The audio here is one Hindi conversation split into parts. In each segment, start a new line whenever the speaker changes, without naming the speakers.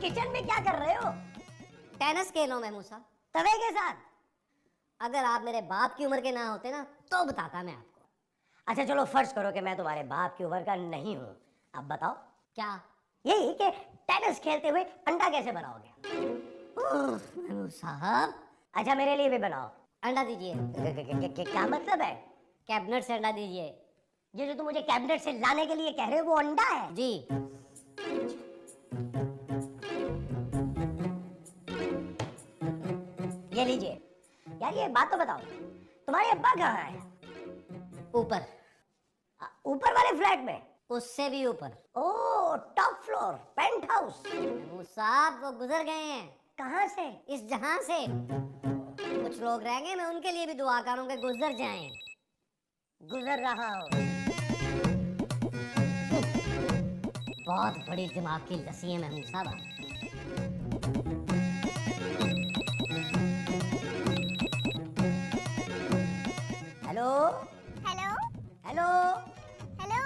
किचन में क्या कर रहे हो?
टेनिस खेलो मैं मूसा।
तवे के साथ?
अगर आप मेरे बाप की उम्र के ना होते ना तो बताता मैं आपको।
अच्छा चलो फर्ज करो कि मैं तुम्हारे बाप की उम्र का नहीं हूँ, अब बताओ
क्या?
यही कि टेनिस खेलते हुए अंडा कैसे बनाओगे?
साहब
अच्छा मेरे लिए भी बनाओ।
अंडा दीजिए।
क्या मतलब है?
कैबिनेट से अंडा दीजिए।
ये जो तुम मुझे कैबिनेट से लाने के लिए कह रहे हो वो अंडा है?
जी।
ये लीजिए। यार ये बात तो बताओ, तुम्हारे अब्बा कहाँ है?
ऊपर।
ऊपर वाले फ्लैट में?
उससे भी ऊपर।
ओह टॉप फ्लोर, पेंट हाउस।
साहब वो गुजर गए हैं।
कहाँ से?
इस जहां से। कुछ लोग रह गए, मैं उनके लिए भी दुआ करूंगा गुजर जाएं।
गुजर रहा हूँ।
बहुत बड़ी दिमाग की लस्सी है महमूद साहब।
Hello
hello
hello
hello.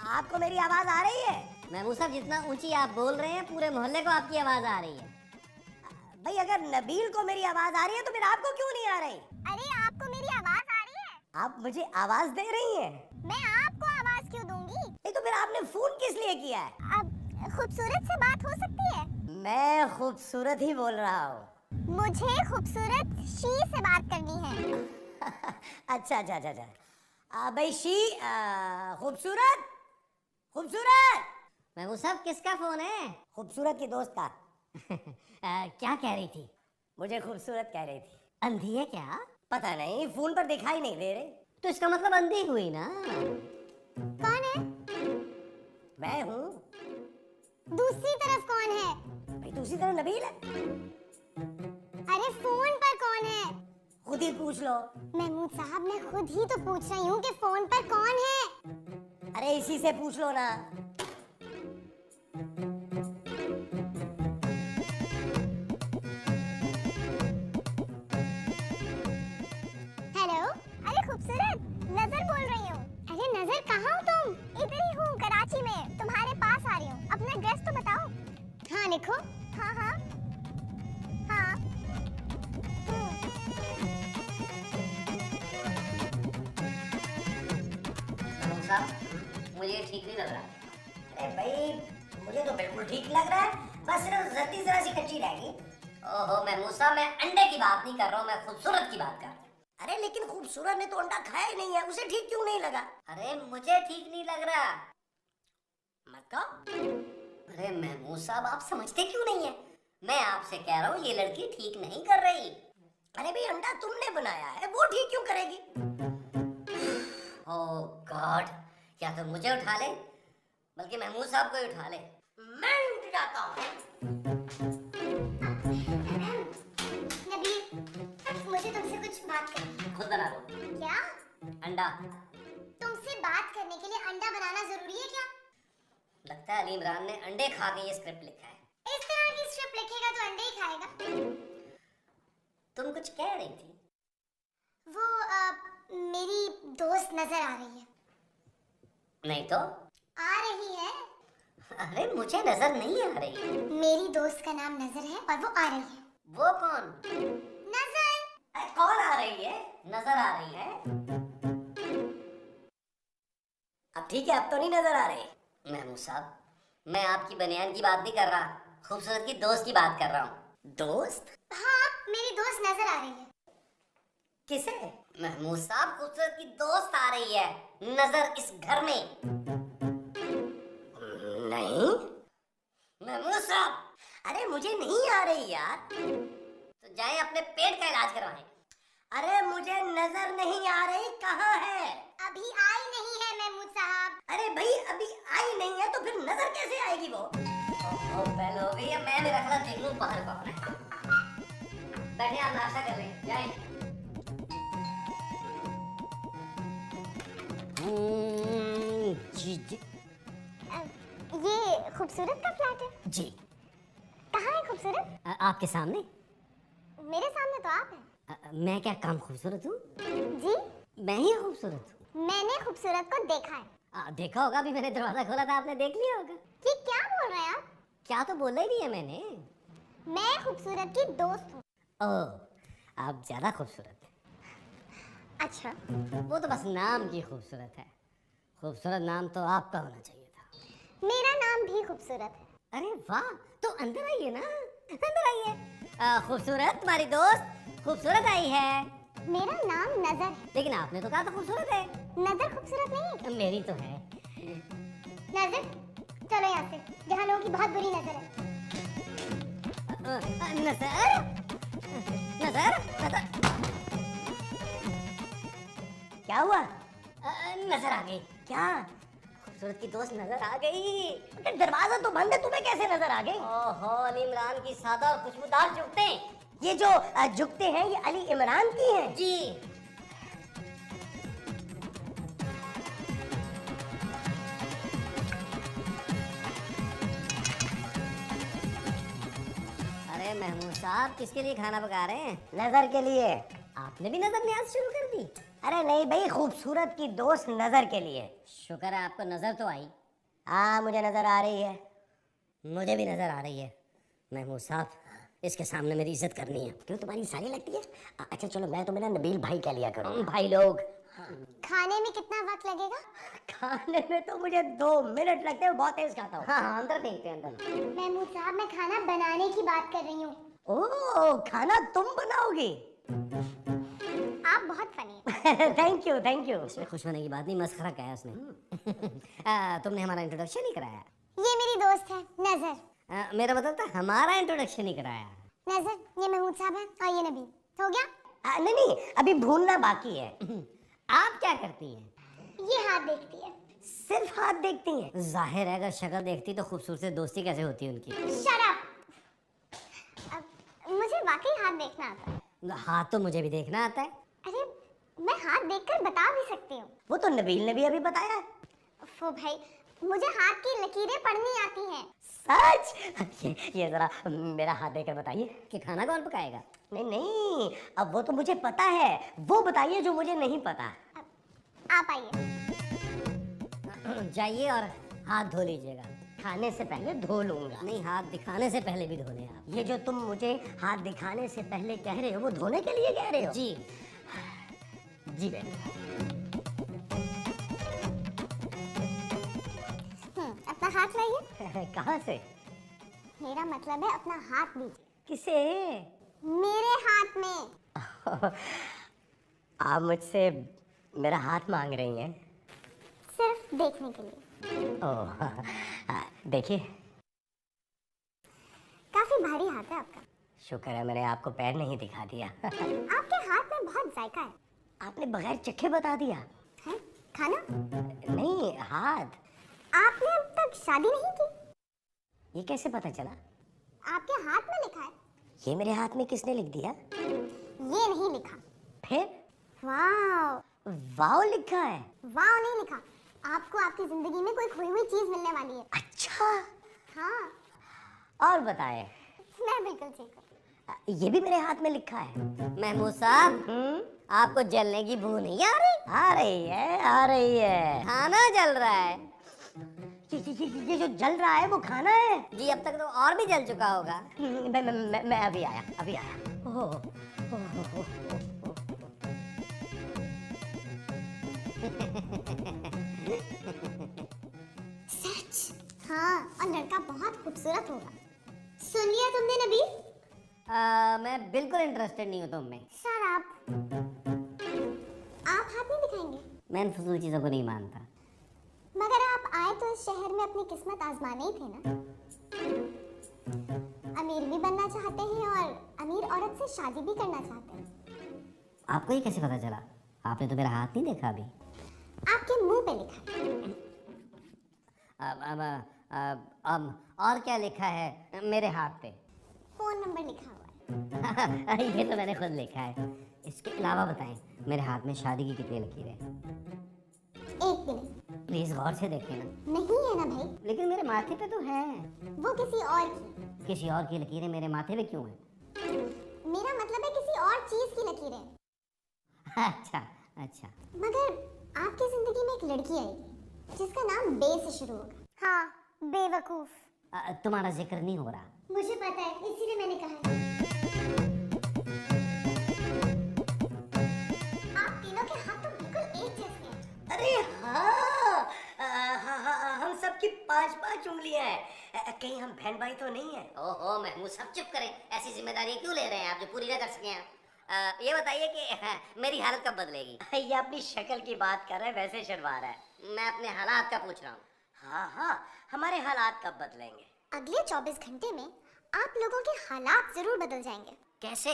आपको मेरी आवाज आ रही है?
महमूद साहब जितना ऊंची आप बोल रहे हैं पूरे मोहल्ले को आपकी आवाज आ रही है।
भाई अगर नबील को मेरी आवाज आ रही है तो फिर आपको क्यों नहीं आ रही?
अरे आपको मेरी आवाज आ रही है?
आप मुझे आवाज दे रही हैं?
मैं आपको आवाज क्यों दूंगी?
नहीं तो फिर आपने फोन किस लिए किया है?
अब खूबसूरत से बात हो सकती है?
मैं खूबसूरत ही बोल रहा हूँ।
मुझे खूबसूरत शी से बात करनी है।
अच्छा अच्छा अच्छा अच्छा भाई शी खूबसूरत खूबसूरत।
महमूद साहब किसका फोन है?
खूबसूरत की दोस्त का।
क्या कह रही थी?
मुझे खूबसूरत कह रही थी।
अंधी है क्या?
पता नहीं, फोन पर दिखाई नहीं दे रहे।
तो इसका मतलब अंधी हुई ना।
कौन है?
मैं हूँ।
दूसरी तरफ कौन है?
भाई दूसरी तरफ नबील है।
अरे फोन पर कौन है?
खुद ही पूछ लो।
महमूद साहब मैं खुद ही तो पूछ रही हूँ कि फोन पर कौन है।
अरे इसी से पूछ लो ना।
हेलो। अरे खूबसूरत, नजर बोल रही हूँ। अरे नजर कहाँ हो तुम? इधर ही हूँ कराची में, तुम्हारे पास आ रही हूँ। अपना एड्रेस तो बताओ। हाँ लिखो। हाँ हाँ हाँ।
साहब मुझे ठीक नहीं लग रहा।
अरे भाई मुझे तो बिल्कुल ठीक लग रहा है, बस सिर्फ जर्दी जरा सी कच्ची रहेगी।
ओहो महमूद साहब मैं अंडे की बात नहीं कर रहा हूँ, मैं खूबसूरत की बात कर रहा हूँ।
अरे लेकिन खूबसूरत ने तो अंडा खाया ही नहीं है, उसे ठीक क्यों नहीं लगा?
अरे मुझे ठीक नहीं लग रहा।
मतलब?
अरे महमूद साहब आप समझते क्यों नहीं है? मैं आपसे कह रहा हूँ ये लड़की ठीक नहीं कर रही।
अरे भाई अंडा तुमने बनाया है, वो ठीक क्यों करेगी?
ओह गॉड, या तो मुझे उठा ले बल्कि महमूद साहब को ही उठा ले।
मैं उठ जाता हूँ।
नबील, मुझे तुमसे कुछ बात करनी है।
खुद बना लो।
क्या?
अंडा।
तुमसे बात करने के लिए अंडा बनाना जरूरी है क्या?
लगता है अली इमरान ने अंडे खा के ये स्क्रिप्ट लिखा है।
इस तरह की स्क्रिप्ट लिखेगा तो अंडे ही खाएगा।
तुम कुछ कह रही थी?
वो मेरी दोस्त नजर आ रही है।
नहीं तो?
आ रही है।
अरे मुझे नजर नहीं आ रही।
मेरी दोस्त का नाम नजर है और वो आ रही है।
वो कौन?
नजर।
कौन आ रही है?
नजर आ रही है।
अब ठीक है, अब तो नहीं नजर आ रही।
महमूद साहब मैं आपकी बनियान की बात नहीं कर रहा, खूबसूरत की दोस्त की बात कर रहा हूँ।
दोस्त?
हाँ मेरी दोस्त नजर आ रही है।
किसे?
महमूद साहब खूबसूरत की दोस्त आ रही है नजर इस घर में।
नहीं।
महमूद साहब।
अरे मुझे नहीं आ रही यार।
तो जाएं अपने पेट का इलाज करवाएं।
अरे मुझे नजर नहीं आ रही, कहाँ है?
अभी आई नहीं है महमूद साहब।
अरे भाई अभी आई नहीं है तो फिर नजर कैसे आएगी वो?
पहले हो गई है, मैं मेरा खला देख लूं बाहर कौन है। बैठे आप नाश्ता कर लें, जाएं।
जी जी
ये खूबसूरत का फ्लैट है?
जी।
कहाँ है खूबसूरत?
आपके सामने।
मेरे सामने तो आप हैं।
मैं क्या कम खूबसूरत हूँ?
जी
मैं ही खूबसूरत हूँ।
मैंने खूबसूरत को देखा है।
देखा होगा, अभी मैंने दरवाजा खोला था, आपने देख लिया होगा।
ये क्या बोल रहे हैं आप?
क्या तो बोला ही नहीं है मैंने।
मैं खूबसूरत की दोस्त हूँ।
ओह, आप ज्यादा खूबसूरत हैं।
अच्छा,
वो तो बस नाम की खूबसूरत है। खूबसूरत नाम तो आपका होना चाहिए था।
मेरा नाम भी खूबसूरत है।
अरे वाह, तो अंदर आइए ना, अंदर आइए। खूबसूरत तुम्हारी दोस्त खूबसूरत आई है।
मेरा नाम नजर है।
लेकिन आपने तो कहा था खूबसूरत है।
नजर खूबसूरत नहीं है।
मेरी तो है।
नजर, चलो यहाँ से, जहाँ लोगों की बहुत बुरी नजर है।
नजर, नजर, नजर, क्या हुआ? नजर आ गई क्या? खूबसूरत की दोस्त नजर आ गई। दरवाजा तो बंद है, तुम्हें कैसे नजर आ गई? ओहो, अली इमरान की सादा और खुशबूदार जुगते।
ये जो झुकते हैं ये अली इमरान की हैं।
जी। अरे महमूद साहब, किसके लिए खाना पका रहे हैं?
नजर के लिए।
आपने भी नजर न्याज शुरू कर दी?
अरे नहीं भाई, खूबसूरत की दोस्त नजर के लिए।
शुक्र है आपको नजर तो आई।
हाँ, मुझे नजर आ रही है।
मुझे भी नजर आ रही है। महमूद साहब, इसके सामने मेरी इज्जत करनी है।
क्यों, तुम्हारी सारी लगती है? अच्छा चलो, मैं तुम्हें ना नबील भाई कह लिया करूँ।
भाई लोग।
खाने में कितना वक्त लगेगा?
खाने में तो मुझे 2 मिनट लगते हैं, बहुत तेज खाता हूँ।
हाँ, अंदर देखते हैं, अंदर।
महमूद साहब, मैं खाना बनाने की बात कर रही हूँ।
ओह, खाना तुम बनाओगी?
आप बहुत funny.
Thank you, thank you.
इसमें खुश होने की बात नहीं, मस्खरा किया उसने। तुमने हमारा इंट्रोडक्शन नहीं कराया।
ये मेरी दोस्त है नजर।
मेरा मतलब था हमारा इंट्रोडक्शन नहीं कराया।
नजर, ये महमूद साहब है और ये नबील। हो गया?
नहीं नहीं, अभी भूलना बाकी है।
आप क्या करती हैं?
ये हाथ देखती है।
सिर्फ हाथ देखती हैं?
जाहिर है, अगर शक्ल देखती तो खूबसूरत से दोस्ती कैसे होती है उनकी।
Shut up! मुझे वाकई हाथ देखना आता है।
हाथ तो मुझे भी देखना आता है।
अरे, मैं हाथ देखकर बता भी सकती हूँ।
वो तो नबील ने भी अभी बताया है।
वो भाई, मुझे हाथ की लकीरें पढ़नी आती हैं।
सच? ये जरा मेरा हाथ देकर बताइए।
कि खाना कौन पकाएगा?
नहीं नहीं, अब वो तो मुझे पता है, वो बताइए जो मुझे नहीं पता।
आप आइए।
जाइए और हाथ धो लीजिएगा।
खाने से पहले धो लूंगा।
नहीं, हाथ दिखाने से पहले भी धो लें आप।
ये जो तुम मुझे हाथ दिखाने से पहले कह रहे हो, वो धोने के लिए कह रहे हो?
जी
जी बेटा।
अपना हाथ लाइए।
कहाँ से?
मेरा मतलब है अपना हाथ दीजिए।
किसे?
मेरे हाथ में।
आप मुझसे मेरा हाथ मांग रही हैं?
सिर्फ देखने के लिए।
ओह, देखिए।
काफी भारी हाथ है आपका।
शुक्र है मैंने आपको पैर नहीं दिखा दिया।
आपके हाथ में बहुत जायका है।
आपने बगैर चखे बता दिया।
है? खाना?
नहीं, हाथ।
आपने अब तक शादी नहीं की?
ये कैसे पता चला?
आपके हाथ में लिखा है।
ये मेरे हाथ में किसने लिख दिया?
ये नहीं लिखा।
फिर?
वाव।
वाव लिखा है।
वाव नहीं लिखा। आपको आपकी जिंदगी में कोई खोई हुई चीज मिलने वाली है।
अच्छा,
हाँ।
और बताए।
मैं बिल्कुल ठीक हूँ।
ये भी मेरे हाथ में लिखा है।
महमूद साहब, आपको जलने की भूख नहीं आ रही?
आ रही है, आ रही है।
खाना जल रहा है।
ये जो जल रहा है वो खाना है?
जी, अब तक तो और भी जल चुका होगा।
मैं अभी आया, अभी आया। ओह,
सच? हाँ, और लड़का बहुत खूबसूरत होगा। सुन लिया तुमने नबील?
मैं बिल्कुल इंटरेस्टेड नहीं हूँ तुम में।
सर, आप हाथ नहीं दिखाएंगे?
मैं इन फजूल चीज़ों को नहीं मानता।
मगर आप आए तो इस शहर में अपनी किस्मत आजमाने ही थे ना। अमीर भी बनना चाहते हैं और अमीर औरत से शादी भी करना चाहते हैं।
आपको ये कैसे पता चला? आपने तो मेरा हाथ नहीं देखा अभी।
आपके मुंह पे लिखा है।
और क्या लिखा है मेरे हाथ पे?
फोन नंबर लिखा हुआ है।
ये तो मैंने खुद लिखा है। इसके अलावा बताएं, मेरे हाथ में शादी की कितनी लकीरें हैं?
एक भी नहीं।
प्लीज गौर से देखें ना।
नहीं है ना भाई?
लेकिन मेरे माथे पे तो है।
वो किसी और की।
किसी और की लकीरें मेरे माथे पे क्यों हैं?
मेरा मतलब है किसी और चीज की लकीरें।
अच्छा अच्छा।
मगर आपकी जिंदगी में एक लड़की आएगी जिसका नाम बे से शुरू होगा। हाँ, बेवकूफ।
तुम्हारा जिक्र नहीं हो रहा।
मुझे पता है, इसीलिए मैंने कहा है। आप तीनों के हाथ तो बिल्कुल एक जैसे हैं।
अरे हाँ, हम सबकी 5-5 उंगलियां हैं। कहीं हम बहन भाई तो नहीं है?
ओहो महमूद साहब चुप करें, ऐसी जिम्मेदारी क्यों ले रहे हैं आप जो पूरी ना कर सके आप? ये बताइए कि मेरी हालत कब बदलेगी?
ये अपनी शक्ल की बात कर रहे हैं, वैसे शर्मा रहा है।
मैं अपने हालात का पूछ रहा हूँ।
हाँ, हमारे हालात कब बदलेंगे?
अगले 24 घंटे में आप लोगों के हालात जरूर बदल जाएंगे।
कैसे?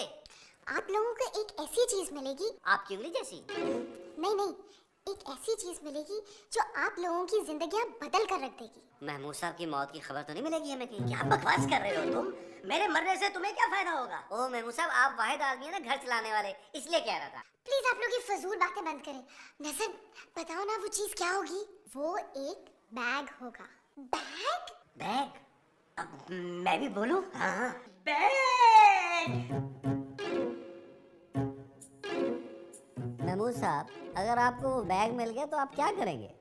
आप लोगों को एक ऐसी चीज मिलेगी,
आपकी उंगली जैसी?
नहीं, एक ऐसी चीज मिलेगी जो आप लोगों की जिंदगियां बदल कर रख देगी।
महमूद साहब की मौत की खबर तो नहीं मिलेगी हमें कहीं?
क्या बकवास कर रहे हो तुम? मेरे मरने से तुम्हें क्या फायदा होगा?
ओ महमूद साहब, आप वाहिद आदमी है ना घर चलाने वाले, इसलिए कह रहा था।
प्लीज आप लोग ये फजूल बातें बंद करें। नजर बताओ ना वो चीज क्या होगी? वो एक बैग होगा। बैग?
बैग? अब मैं भी बोलूं? हाँ, बैग।
महमूद साहब, अगर आपको वो बैग मिल गया तो आप क्या करेंगे?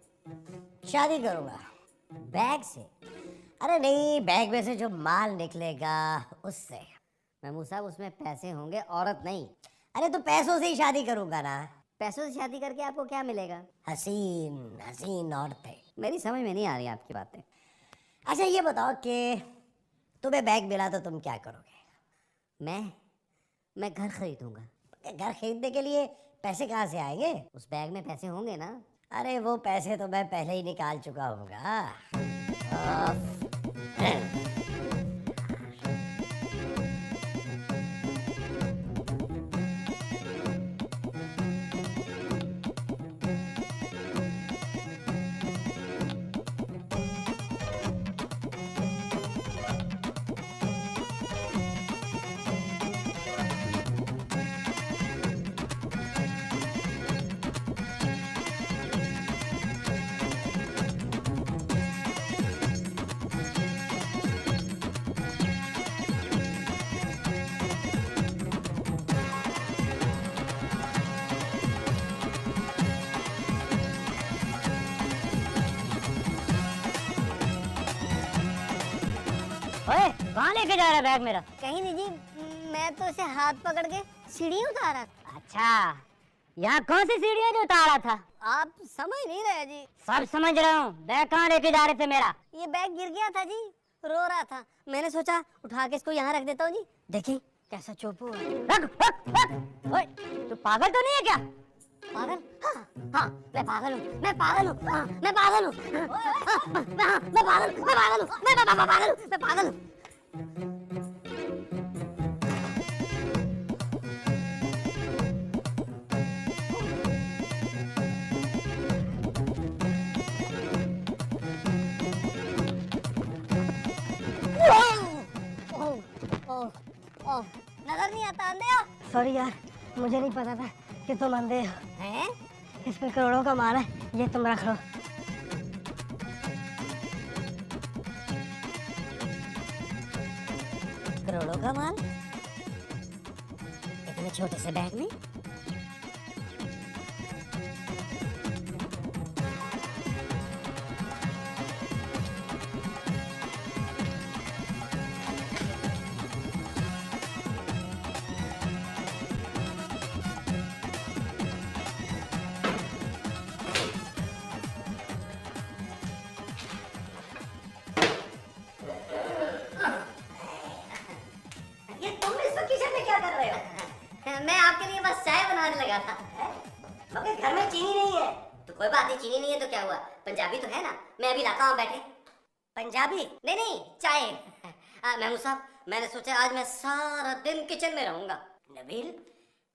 शादी करूंगा।
बैग से?
अरे नहीं, बैग में से जो माल निकलेगा उससे।
महमूद साहब, उसमें पैसे होंगे, औरत नहीं।
अरे तो पैसों से ही शादी करूंगा ना।
पैसों से शादी करके आपको क्या मिलेगा?
हसीन औरतें।
मेरी समझ में नहीं आ रही आपकी बातें।
अच्छा ये बताओ कि तुम्हें बैग मिला तो तुम क्या करोगे?
मैं घर खरीदूंगा।
घर खरीदने के लिए पैसे कहाँ से आएंगे?
उस बैग में पैसे होंगे ना?
अरे वो पैसे तो मैं पहले ही निकाल चुका हूँगा।
ओए, कहाँ लेके जा रहा है बैग मेरा? कहीं नहीं जी, मैं तो इसे हाथ पकड़ के सीढ़ी उतारा। अच्छा, यहाँ कौन सी सीढ़ियाँ जो उतारा था? आप समझ नहीं रहे जी। सब समझ रहा हूँ। बैग कहाँ लेके जा रहे थे मेरा? ये बैग गिर गया था जी, रो रहा था। मैंने सोचा उठा के इसको यहाँ रख देता हूँ जी। देखिए कैसा चोपू है। रख रख रख। ओए, तू पागल तो नहीं है क्या? पागल? हाँ, मैं पागल हूँ, मैं पागल हूँ, हाँ, मैं पागल हूँ, मैं पागल हूँ, मैं पागल हूँ, मैं पागल हूँ, मैं पागल हूँ। नजर नहीं आता, अंधे हो?
सॉरी यार, मुझे नहीं पता था कि तुम अंधे हो।
हैं?
इसमें करोड़ों का माल है, ये तुम रख लो।
करोड़ों का माल इतने छोटे से बैग में? मैं आपके लिए बस चाय बनाने लगा था।
मगर घर में चीनी नहीं है।
तो कोई बात नहीं, चीनी नहीं है तो क्या हुआ, पंजाबी तो है ना, मैं अभी लाता हूँ बैठे।
पंजाबी?
नहीं, चाय। महमूद साहब, मैंने सोचा आज मैं सारा दिन किचन में रहूंगा।
नबील,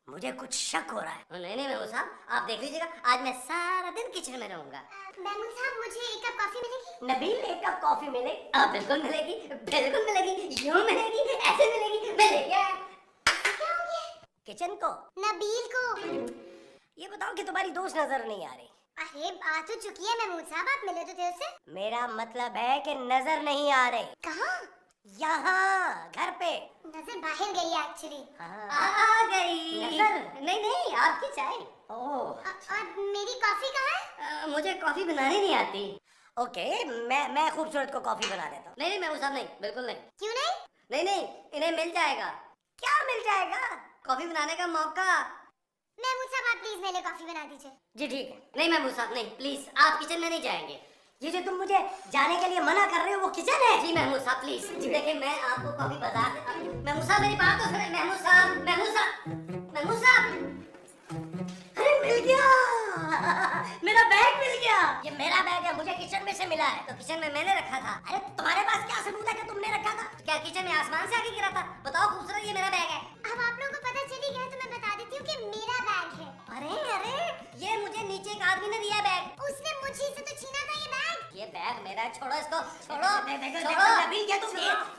मुझे कुछ शक हो रहा है।
नहीं महमूद साहब, आप देख लीजिएगा, आज मैं सारा दिन किचन में रहूंगा।
महमूद साहब, मुझे एक कप कॉफी मिलेगी?
नबील, एक कप कॉफी मिलेगी?
बिल्कुल मिलेगी, बिल्कुल मिलेगी, यूं मिलेगी, ऐसे मिलेगी, मैं लेके आया।
किचन को?
नबील को।
ये बताओ कि तुम्हारी दोस्त नजर नहीं आ रही?
अरे बात तो चुकी है महमूद साहब, आप मिले तो थे उससे।
मेरा मतलब है कि नजर नहीं आ रही।
कहाँ?
यहाँ घर पे।
नजर बाहर गई है एक्चुअली।
आ गई
नजर?
नहीं, आपकी चाय।
ओह,
और मेरी कॉफी कहाँ है?
मुझे कॉफी बनानी नहीं आती।
ओके, मैं खूबसूरत को कॉफी बना देता हूँ।
नहीं महमूद साहब नहीं, बिल्कुल नहीं।
क्यों नहीं?
नहीं, इन्हें मिल जाएगा।
क्या मिल जाएगा?
कॉफी बनाने का मौका।
महमूद साहब आप प्लीज मेरे लिए कॉफी बना दीजिए।
जी ठीक है।
नहीं महमूद साहब नहीं, प्लीज आप किचन में नहीं जाएंगे।
ये जो तुम मुझे जाने के लिए मना कर रहे हो वो किचन है?
जी महमूद साहब प्लीज। जी देखिए मैं आपको कॉफी बाजार से। महमूद साहब मेरी बात तो सुने। महमूद साहब
अरे मिल गया मेरा बैग मिल गया। ये मेरा बैग है, मुझे किचन में से मिला है।
तो किचन में मैंने रखा था।
अरे तुम्हारे पास क्या सबूत है कि तुमने रखा था?
क्या किचन में आसमान से आके गिरा था? बताओ खूबसूरत, ये मेरा बैग है।
अब आप लोगों को पता चली गया तो मैं बता देती हूँ कि मेरा बैग है।
अरे ये मुझे नीचे एक आदमी ने दिया बैग।
उसने मुझे से तो छीना था ये बैग।
ये बैग मेरा है, छोड़ो इसको, छोड़ो।
देखो नबील,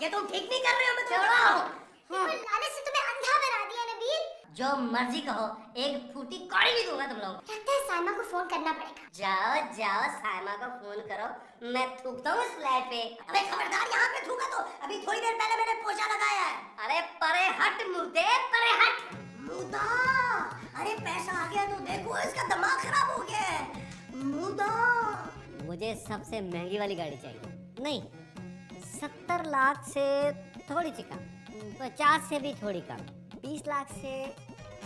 ये तुम ठीक नहीं कर रहे हो। मैं तुम्हें बता रहा हूँ।
बिल्कुल लालच से तुम्हें अंधा बना दिया नबील।
जो मर्जी कहो, एक फूटी कौड़ी भी दूंगा तुम लोग।
लगता है साइमा को फोन करना पड़ेगा।
जाओ साइमा को फोन करो, मैं थूकता हूँ इस फ्लैट पे।
अबे खबरदार, यहाँ पे थूका तो अभी थोड़ी देर पहले मैंने पोछा लगाया है।
अरे परे हट मुर्दे, परे हट।
मुदा, अरे पैसा आ गया तो देखो, इसका दिमाग खराब हो गया है। मुदा,
मुझे सबसे महंगी वाली गाड़ी चाहिए। नहीं, 70 लाख से थोड़ी सी कम, 50 से भी थोड़ी कम, 20 लाख से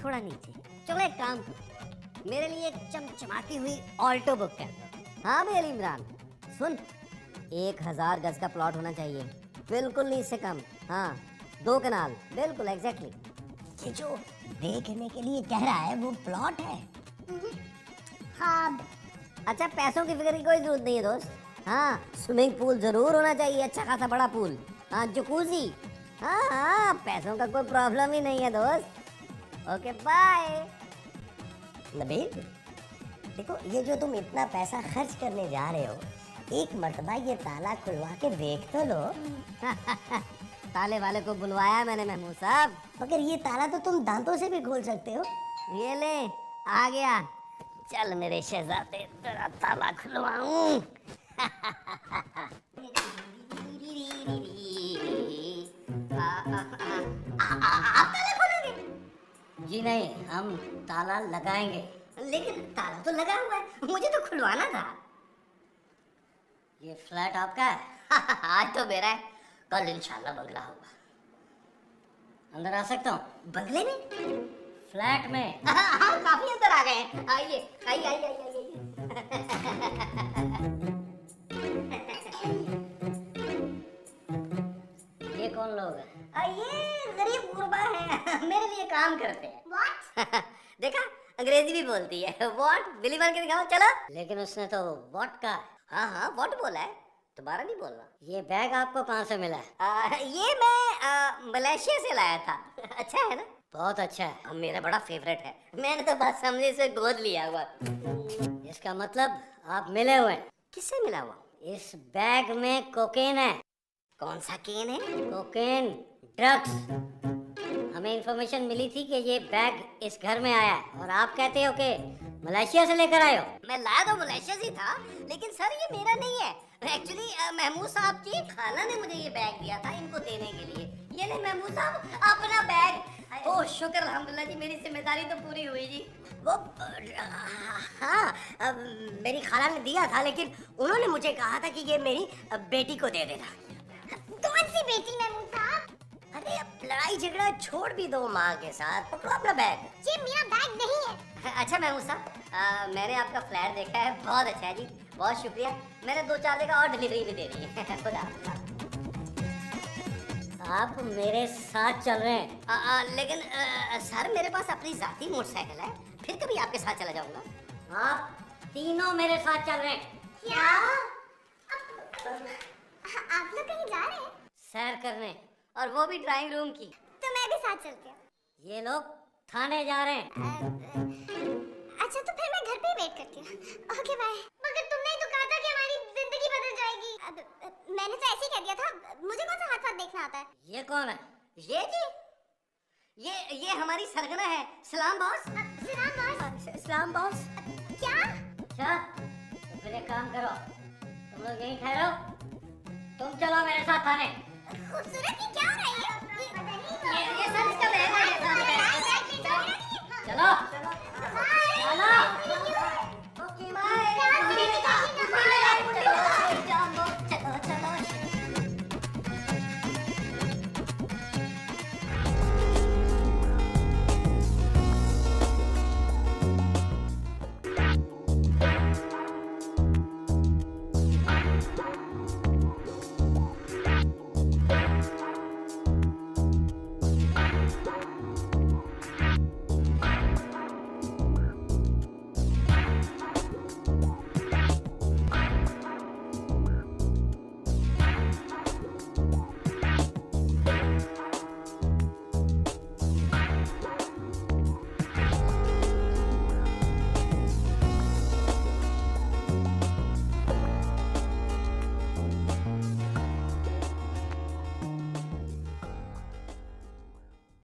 थोड़ा नीचे। चलो एक काम करो, मेरे लिए एक चमचमाती हुई ऑल्टो बुक कर दो। हाँ भाई अली इमरान सुन, 1000 गज का प्लॉट होना चाहिए, बिल्कुल नहीं इससे कम। हाँ 2 कनाल, बिल्कुल एग्जैक्टली।
ये जो देखने के लिए कह रहा है वो प्लॉट है?
हाँ
अच्छा पैसों की फिक्र की कोई जरूरत नहीं है दोस्त। हाँ स्विमिंग पूल जरूर होना चाहिए, अच्छा खासा बड़ा पूल। हाँ जकूजी। हाँ पैसों का कोई प्रॉब्लम ही नहीं है दोस्त। Okay bye.
नबील देखो, ये जो तुम इतना पैसा खर्च करने जा रहे हो, एक मर्तबा ये ताला खुलवा के देख तो लो।
ताले वाले को बुलवाया मैंने महमूद साहब।
मगर ये ताला तो तुम दांतों से भी खोल सकते हो।
ये ले आ गया। चल मेरे शहजादे तेरा ताला खुलवाऊं।
आप ताला खोलोगे?
जी नहीं, हम ताला लगाएंगे।
लेकिन ताला तो लगा हुआ है, मुझे तो खुलवाना था।
ये फ्लैट आपका है? आज तो मेरा है, कल इंशाल्लाह बंगला होगा। अंदर आ सकता हूँ?
बंगले में?
फ्लैट में?
हाँ काफी अंदर आ गए हैं। आइए आइए आइए आइए।
ये कौन लोग हैं?
ये गरीब गुरबा है, मेरे लिए काम करते हैं।
व्हाट?
देखा अंग्रेजी भी बोलती है। व्हाट बिली बन के दिखाओ चलो। लेकिन उसने तो व्हाट का। हाँ व्हाट बोला है, दोबारा नहीं बोलना। ये बैग आपको कहाँ से मिला है?
ये मैं मलेशिया से लाया था।
अच्छा है ना? बहुत अच्छा है, अब मेरा बड़ा फेवरेट है। मैंने तो बस समझे से गोद लिया हुआ। इसका मतलब आप मिले हुए हैं।
किससे मिला हुआ?
इस बैग में कोकेन है।
कौन सा केन है?
Cocaine, drugs. हमें इंफॉर्मेशन मिली थी कि ये बैग इस घर में आया है और आप कहते हो कि मलेशिया से लेकर आए हो।
मैं लाया तो मलेशिया से था, लेकिन सर ये मेरा नहीं है। एक्चुअली महमूद साहब की खाला ने मुझे ये बैग दिया था इनको देने के लिए। ये ले महमूद साहब अपना बैग।
ओह शुक्र अल्हम्दुलिल्लाह जी, मेरी जिम्मेदारी तो पूरी हुई जी।
वो हाँ, मेरी खाला ने दिया था, लेकिन उन्होंने मुझे कहा था कि ये मेरी बेटी को दे देना।
कौन सी बेटी महमूद साहब?
अरे अब लड़ाई झगड़ा छोड़ भी दो माँ के साथ, पकड़ो अपना बैग।
ये मेरा बैग नहीं है।
अच्छा महमूद साहब, मैंने आपका फ्लैट देखा है, बहुत अच्छा है जी, बहुत शुक्रिया। मैंने 2-4 जगह और डिलीवरी भी दे दी है। खुदा आप मेरे साथ चल रहे हैं?
लेकिन सर मेरे पास अपनी जाती मोटरसाइकिल है, फिर कभी आपके साथ चला जाऊंगा।
आप तीनों मेरे साथ चल रहे हैं।
क्या? आप लोग कहीं जा रहे हैं?
सैर करने, और वो भी ड्राइंग रूम की।
तो मैं भी साथ चलती हूँ।
ये लोग थाने जा रहे हैं।
अच्छा तो फिर मैं घर पे ही वेट करती हूँ। Okay bye. मगर तुमने ही तो कहा था कि हमारी जिंदगी बदल जाएगी। मैंने तो ऐसे ही कह दिया था, मुझे कौन सा हाथ वाथ देखना आता है?
ये कौन है?
ये जी, ये हमारी सरगना है। सलाम बॉस।
सलाम बॉस।
सलाम बॉस।
क्या?
अच्छा तो फिर एक काम करो, तुम लोग यहीं ठहरो, तुम चलो मेरे साथ थाने।
खूबसूरत ही क्या हो रहा है?
ये सर इसका बैग है।
चलो